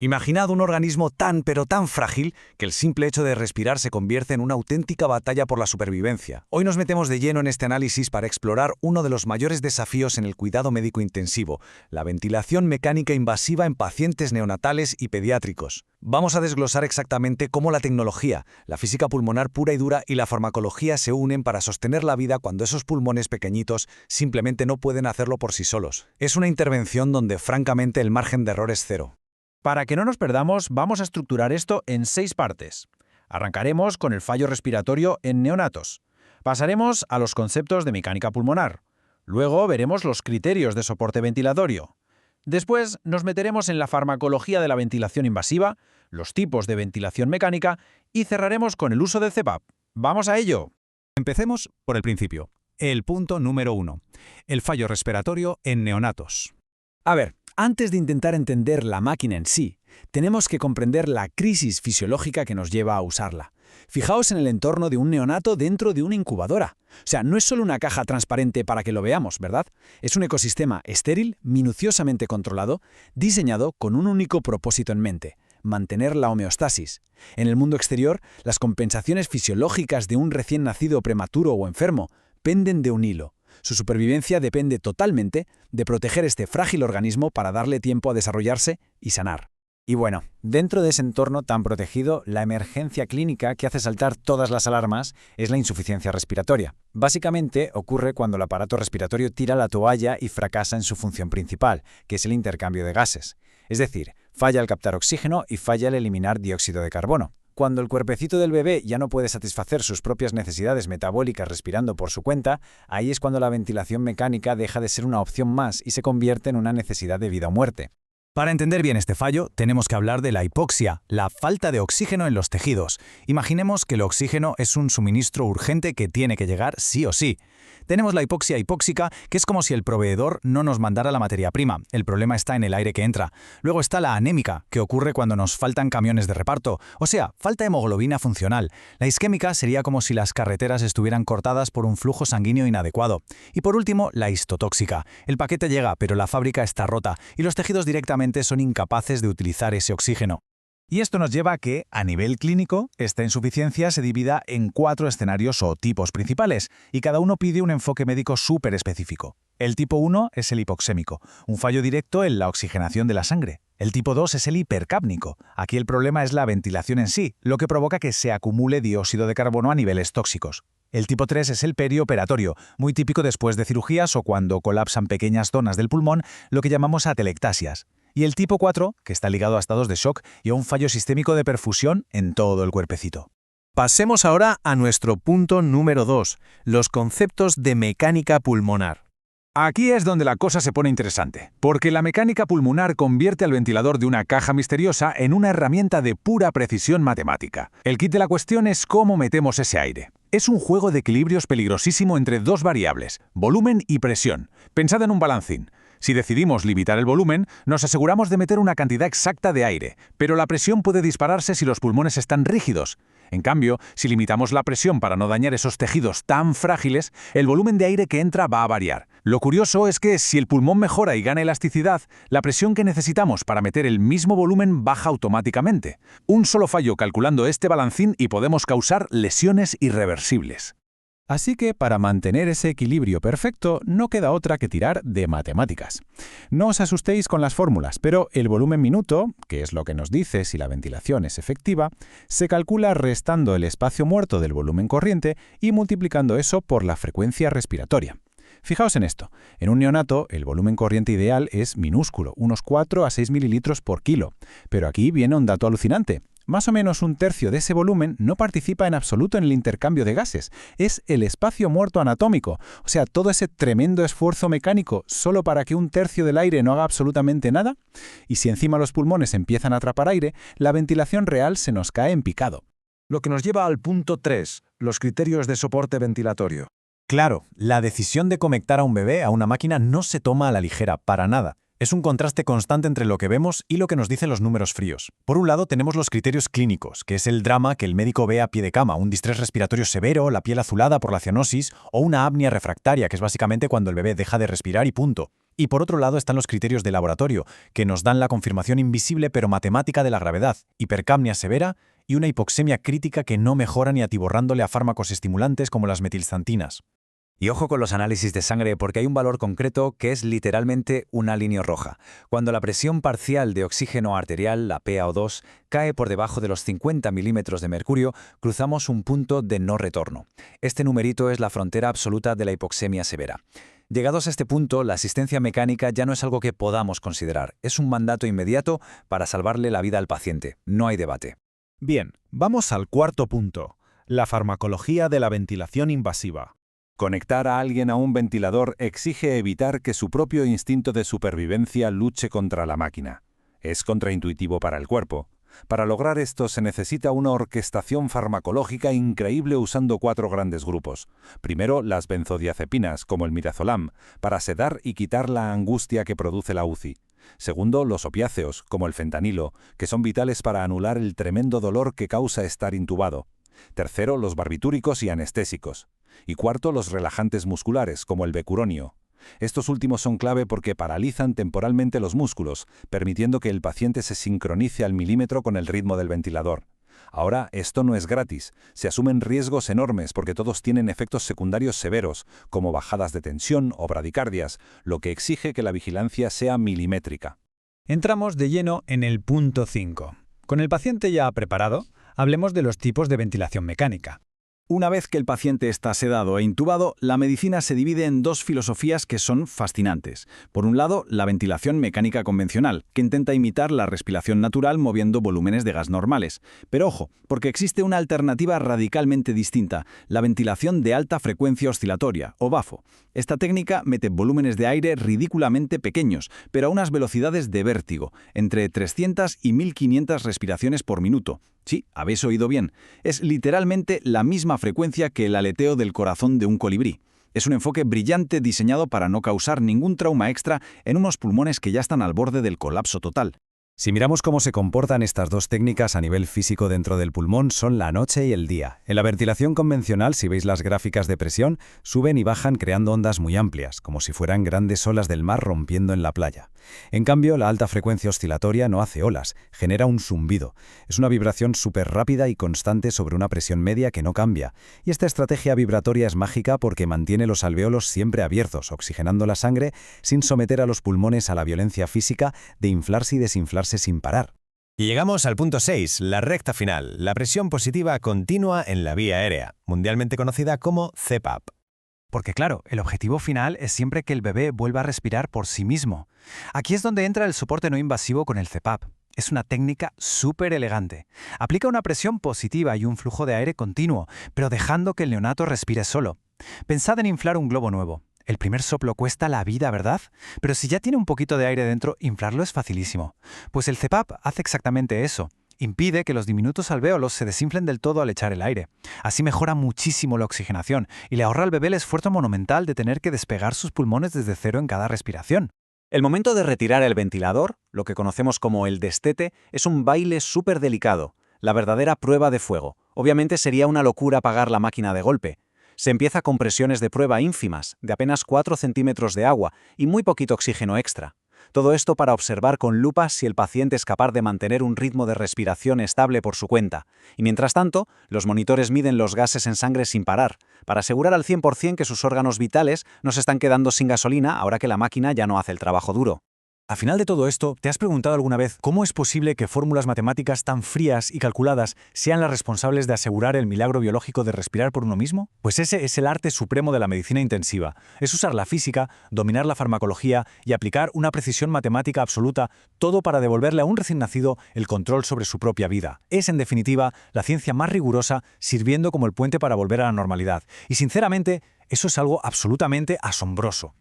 Imaginad un organismo tan pero tan frágil que el simple hecho de respirar se convierte en una auténtica batalla por la supervivencia. Hoy nos metemos de lleno en este análisis para explorar uno de los mayores desafíos en el cuidado médico intensivo, la ventilación mecánica invasiva en pacientes neonatales y pediátricos. Vamos a desglosar exactamente cómo la tecnología, la física pulmonar pura y dura y la farmacología se unen para sostener la vida cuando esos pulmones pequeñitos simplemente no pueden hacerlo por sí solos. Es una intervención donde francamente el margen de error es cero. Para que no nos perdamos, vamos a estructurar esto en 6 partes. Arrancaremos con el fallo respiratorio en neonatos. Pasaremos a los conceptos de mecánica pulmonar. Luego veremos los criterios de soporte ventilatorio. Después nos meteremos en la farmacología de la ventilación invasiva, los tipos de ventilación mecánica y cerraremos con el uso del CPAP. ¡Vamos a ello! Empecemos por el principio. El punto número 1. El fallo respiratorio en neonatos. A ver, antes de intentar entender la máquina en sí, tenemos que comprender la crisis fisiológica que nos lleva a usarla. Fijaos en el entorno de un neonato dentro de una incubadora. O sea, no es solo una caja transparente para que lo veamos, ¿verdad? Es un ecosistema estéril, minuciosamente controlado, diseñado con un único propósito en mente: mantener la homeostasis. En el mundo exterior, las compensaciones fisiológicas de un recién nacido prematuro o enfermo penden de un hilo. Su supervivencia depende totalmente de proteger este frágil organismo para darle tiempo a desarrollarse y sanar. Y bueno, dentro de ese entorno tan protegido, la emergencia clínica que hace saltar todas las alarmas es la insuficiencia respiratoria. Básicamente ocurre cuando el aparato respiratorio tira la toalla y fracasa en su función principal, que es el intercambio de gases. Es decir, falla al captar oxígeno y falla al eliminar dióxido de carbono. Cuando el cuerpecito del bebé ya no puede satisfacer sus propias necesidades metabólicas respirando por su cuenta, ahí es cuando la ventilación mecánica deja de ser una opción más y se convierte en una necesidad de vida o muerte. Para entender bien este fallo, tenemos que hablar de la hipoxia, la falta de oxígeno en los tejidos. Imaginemos que el oxígeno es un suministro urgente que tiene que llegar sí o sí. Tenemos la hipoxia hipóxica, que es como si el proveedor no nos mandara la materia prima. El problema está en el aire que entra. Luego está la anémica, que ocurre cuando nos faltan camiones de reparto, o sea, falta hemoglobina funcional. La isquémica sería como si las carreteras estuvieran cortadas por un flujo sanguíneo inadecuado. Y por último, la histotóxica. El paquete llega, pero la fábrica está rota y los tejidos directamente son incapaces de utilizar ese oxígeno. Y esto nos lleva a que, a nivel clínico, esta insuficiencia se divida en 4 escenarios o tipos principales, y cada uno pide un enfoque médico súper específico. El tipo 1 es el hipoxémico, un fallo directo en la oxigenación de la sangre. El tipo 2 es el hipercápnico. Aquí el problema es la ventilación en sí, lo que provoca que se acumule dióxido de carbono a niveles tóxicos. El tipo 3 es el perioperatorio, muy típico después de cirugías o cuando colapsan pequeñas zonas del pulmón, lo que llamamos atelectasias. Y el tipo 4, que está ligado a estados de shock y a un fallo sistémico de perfusión en todo el cuerpecito. Pasemos ahora a nuestro punto número 2, los conceptos de mecánica pulmonar. Aquí es donde la cosa se pone interesante, porque la mecánica pulmonar convierte al ventilador de una caja misteriosa en una herramienta de pura precisión matemática. El kit de la cuestión es cómo metemos ese aire. Es un juego de equilibrios peligrosísimo entre 2 variables, volumen y presión. Pensad en un balancín. Si decidimos limitar el volumen, nos aseguramos de meter una cantidad exacta de aire, pero la presión puede dispararse si los pulmones están rígidos. En cambio, si limitamos la presión para no dañar esos tejidos tan frágiles, el volumen de aire que entra va a variar. Lo curioso es que si el pulmón mejora y gana elasticidad, la presión que necesitamos para meter el mismo volumen baja automáticamente. Un solo fallo calculando este balancín y podemos causar lesiones irreversibles. Así que para mantener ese equilibrio perfecto no queda otra que tirar de matemáticas. No os asustéis con las fórmulas, pero el volumen minuto, que es lo que nos dice si la ventilación es efectiva, se calcula restando el espacio muerto del volumen corriente y multiplicando eso por la frecuencia respiratoria. Fijaos en esto. En un neonato, el volumen corriente ideal es minúsculo, unos 4 a 6 mililitros por kilo. Pero aquí viene un dato alucinante. Más o menos un tercio de ese volumen no participa en absoluto en el intercambio de gases. Es el espacio muerto anatómico. O sea, todo ese tremendo esfuerzo mecánico solo para que un tercio del aire no haga absolutamente nada. Y si encima los pulmones empiezan a atrapar aire, la ventilación real se nos cae en picado. Lo que nos lleva al punto 3, los criterios de soporte ventilatorio. Claro, la decisión de conectar a un bebé a una máquina no se toma a la ligera, para nada. Es un contraste constante entre lo que vemos y lo que nos dicen los números fríos. Por un lado tenemos los criterios clínicos, que es el drama que el médico ve a pie de cama, un distrés respiratorio severo, la piel azulada por la cianosis o una apnea refractaria, que es básicamente cuando el bebé deja de respirar y punto. Y por otro lado están los criterios de laboratorio, que nos dan la confirmación invisible pero matemática de la gravedad, hipercapnia severa y una hipoxemia crítica que no mejora ni atiborrándole a fármacos estimulantes como las metilxantinas. Y ojo con los análisis de sangre porque hay un valor concreto que es literalmente una línea roja. Cuando la presión parcial de oxígeno arterial, la PaO2, cae por debajo de los 50 milímetros de mercurio, cruzamos un punto de no retorno. Este numerito es la frontera absoluta de la hipoxemia severa. Llegados a este punto, la asistencia mecánica ya no es algo que podamos considerar. Es un mandato inmediato para salvarle la vida al paciente. No hay debate. Bien, vamos al cuarto punto, la farmacología de la ventilación invasiva. Conectar a alguien a un ventilador exige evitar que su propio instinto de supervivencia luche contra la máquina. Es contraintuitivo para el cuerpo. Para lograr esto se necesita una orquestación farmacológica increíble usando 4 grandes grupos. Primero, las benzodiazepinas, como el midazolam, para sedar y quitar la angustia que produce la UCI. Segundo, los opiáceos, como el fentanilo, que son vitales para anular el tremendo dolor que causa estar intubado. Tercero, los barbitúricos y anestésicos. Y cuarto, los relajantes musculares, como el becuronio. Estos últimos son clave porque paralizan temporalmente los músculos, permitiendo que el paciente se sincronice al milímetro con el ritmo del ventilador. Ahora, esto no es gratis. Se asumen riesgos enormes porque todos tienen efectos secundarios severos, como bajadas de tensión o bradicardias, lo que exige que la vigilancia sea milimétrica. Entramos de lleno en el punto 5. Con el paciente ya preparado, hablemos de los tipos de ventilación mecánica. Una vez que el paciente está sedado e intubado, la medicina se divide en 2 filosofías que son fascinantes. Por un lado, la ventilación mecánica convencional, que intenta imitar la respiración natural moviendo volúmenes de gas normales. Pero ojo, porque existe una alternativa radicalmente distinta, la ventilación de alta frecuencia oscilatoria, o BAFO. Esta técnica mete volúmenes de aire ridículamente pequeños, pero a unas velocidades de vértigo, entre 300 y 1500 respiraciones por minuto. Sí, habéis oído bien. Es literalmente la misma frecuencia que el aleteo del corazón de un colibrí. Es un enfoque brillante diseñado para no causar ningún trauma extra en unos pulmones que ya están al borde del colapso total. Si miramos cómo se comportan estas 2 técnicas a nivel físico dentro del pulmón, son la noche y el día. En la ventilación convencional, si veis las gráficas de presión, suben y bajan creando ondas muy amplias, como si fueran grandes olas del mar rompiendo en la playa. En cambio, la alta frecuencia oscilatoria no hace olas, genera un zumbido. Es una vibración súper rápida y constante sobre una presión media que no cambia. Y esta estrategia vibratoria es mágica porque mantiene los alvéolos siempre abiertos, oxigenando la sangre sin someter a los pulmones a la violencia física de inflarse y desinflarse sin parar. Y llegamos al punto 6, la recta final, la presión positiva continua en la vía aérea, mundialmente conocida como CPAP. Porque claro, el objetivo final es siempre que el bebé vuelva a respirar por sí mismo. Aquí es donde entra el soporte no invasivo con el CPAP. Es una técnica súper elegante. Aplica una presión positiva y un flujo de aire continuo, pero dejando que el neonato respire solo. Pensad en inflar un globo nuevo. El primer soplo cuesta la vida, ¿verdad? Pero si ya tiene un poquito de aire dentro, inflarlo es facilísimo. Pues el CPAP hace exactamente eso. Impide que los diminutos alvéolos se desinflen del todo al echar el aire. Así mejora muchísimo la oxigenación y le ahorra al bebé el esfuerzo monumental de tener que despegar sus pulmones desde cero en cada respiración. El momento de retirar el ventilador, lo que conocemos como el destete, es un baile súper delicado, la verdadera prueba de fuego. Obviamente sería una locura apagar la máquina de golpe. Se empieza con presiones de prueba ínfimas, de apenas 4 centímetros de agua y muy poquito oxígeno extra. Todo esto para observar con lupa si el paciente es capaz de mantener un ritmo de respiración estable por su cuenta. Y mientras tanto, los monitores miden los gases en sangre sin parar, para asegurar al 100% que sus órganos vitales no se están quedando sin gasolina ahora que la máquina ya no hace el trabajo duro. Al final de todo esto, ¿te has preguntado alguna vez cómo es posible que fórmulas matemáticas tan frías y calculadas sean las responsables de asegurar el milagro biológico de respirar por uno mismo? Pues ese es el arte supremo de la medicina intensiva. Es usar la física, dominar la farmacología y aplicar una precisión matemática absoluta, todo para devolverle a un recién nacido el control sobre su propia vida. Es, en definitiva, la ciencia más rigurosa, sirviendo como el puente para volver a la normalidad. Y sinceramente, eso es algo absolutamente asombroso.